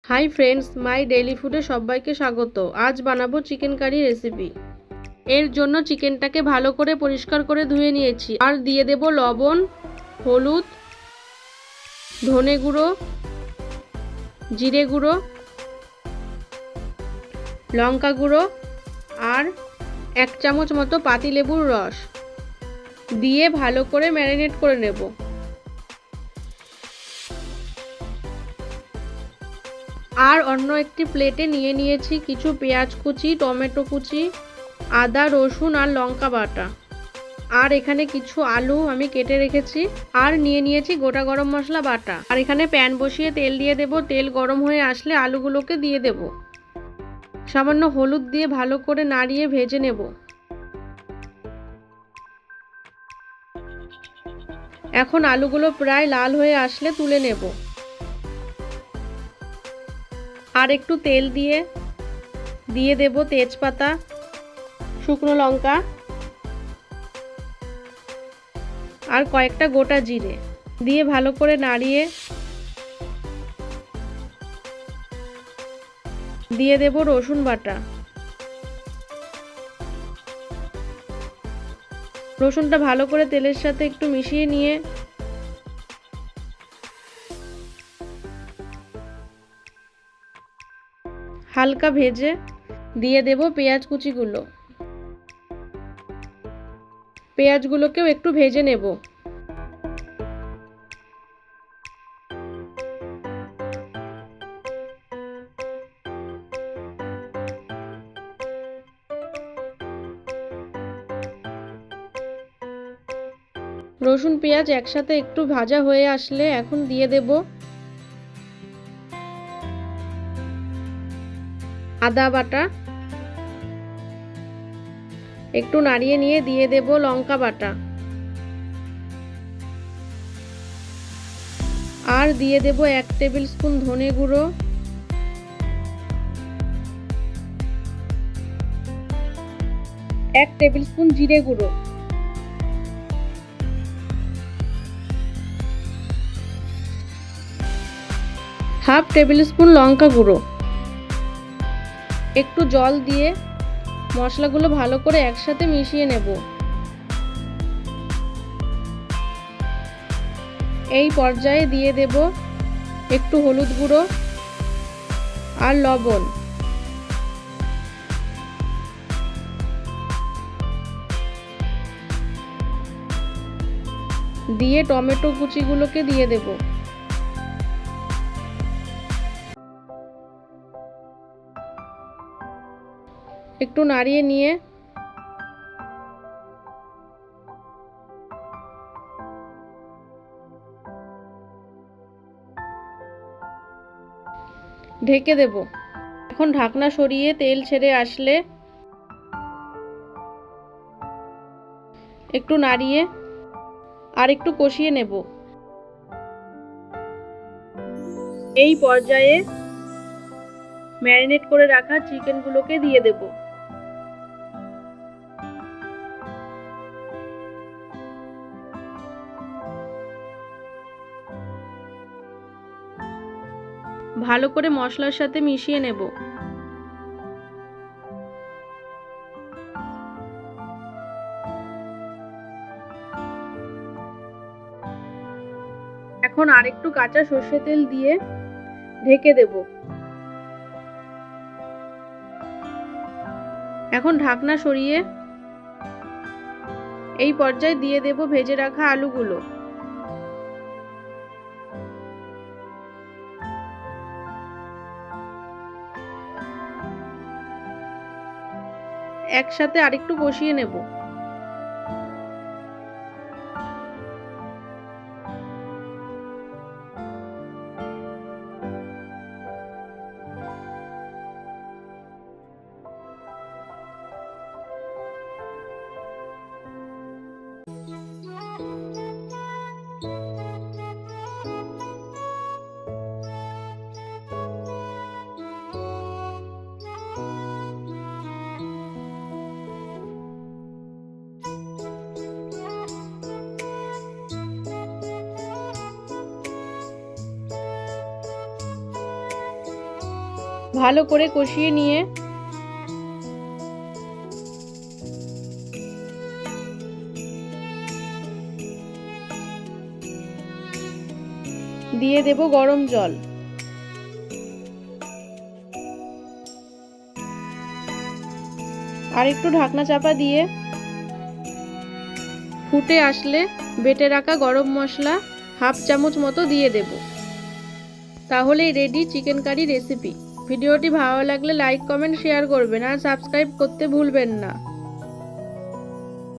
Hi friends, my daily ফুডে সবাইকে স্বাগত। আজ বানাবো চিকেন কারি রেসিপি। এর জন্য চিকেনটাকে ভালো করে পরিষ্কার করে ধুয়ে নিয়েছি। আর দিয়ে দেব লবণ, হলুদ, ধনে গুঁড়ো, জিরে গুঁড়ো, লঙ্কা গুঁড়ো আর 1 চামচ মতো পাতিলেবুর রস দিয়ে ভালো করে ম্যারিনেট করে নেব। আর অন্য একটি প্লেটে নিয়ে নিয়েছি কিছু পেঁয়াজ কুচি, টমেটো কুচি, আদা, রসুন আর লঙ্কা বাটা। আর এখানে কিছু আলু আমি কেটে রেখেছি। আর নিয়ে নিয়েছি গোটা গরম মশলা বাটা। আর এখানে প্যান বসিয়ে তেল দিয়ে দেব। তেল গরম হয়ে আসলে আলুগুলোকে দিয়ে দেব। সামান্য হলুদ দিয়ে ভালো করে নাড়িয়ে ভেজে নেব। এখন আলুগুলো প্রায় লাল হয়ে আসলে তুলে নেব। আর একটু তেল দিয়ে দেব তেজপাতা, শুকনো লঙ্কা আর কয়েকটা গোটা জিরে দিয়ে ভালো করে নাড়িয়ে দিয়ে দেব রসুন বাটা। রসুনটা ভালো করে তেলের সাথে একটু মিশিয়ে নিয়ে হালকা ভেজে দিয়ে দেব পেঁয়াজ কুচিগুলো। পেঁয়াজগুলোকেও একটু ভেজে নেব। রসুন পেঁয়াজ একসাথে একটু ভাজা হয়ে আসলে এখন দিয়ে দেব আদা বাটা। একটু নাড়িয়ে নিয়ে দিয়ে দেব লঙ্কা বাটা। আর দিয়ে দেব 1 টেবিল স্পুন ধনে গুঁড়ো, 1 টেবিল স্পুন জিরে গুঁড়ো, হাফ টেবিল স্পুন লঙ্কা গুঁড়ো। একটু জল দিয়ে মশলাগুলো ভালো করে একসাথে মিশিয়ে নেব। এই পর্যায়ে দিয়ে দেব একটু হলুদ গুঁড়ো আর লবণ। দিয়ে টমেটো কুচিগুলোকে দিয়ে দেব। একটু নাড়িয়ে নিয়ে ঢেকে দেব। এখন ঢাকনা সরিয়ে তেল ছেড়ে আসলে একটু নাড়িয়ে আর একটু কষিয়ে নেব। এই পর্যায়ে ম্যারিনেট করে রাখা চিকেনগুলোকে দিয়ে দেব। ভালো করে মশলার সাথে মিশিয়ে নেব। এখন আরেকটু কাঁচা সর্ষের তেল দিয়ে ঢেকে দেব। এখন ঢাকনা সরিয়ে এই পর্যায়ে দিয়ে দেব ভেজে রাখা আলুগুলো। একসাথে আরেকটু কষিয়ে নেব। ভালো করে কষিয়ে নিয়ে দিয়ে দেব গরম জল। আর একটু ঢাকনা চাপা দিয়ে ফুটে আসলে বেটে রাখা গরম মশলা হাফ চামচ মতো দিয়ে দেব। তাহলেই রেডি চিকেন কারি রেসিপি। ভিডিওটি ভালো লাগলে লাইক কমেন্ট শেয়ার করবেন আর সাবস্ক্রাইব করতে ভুলবেন না।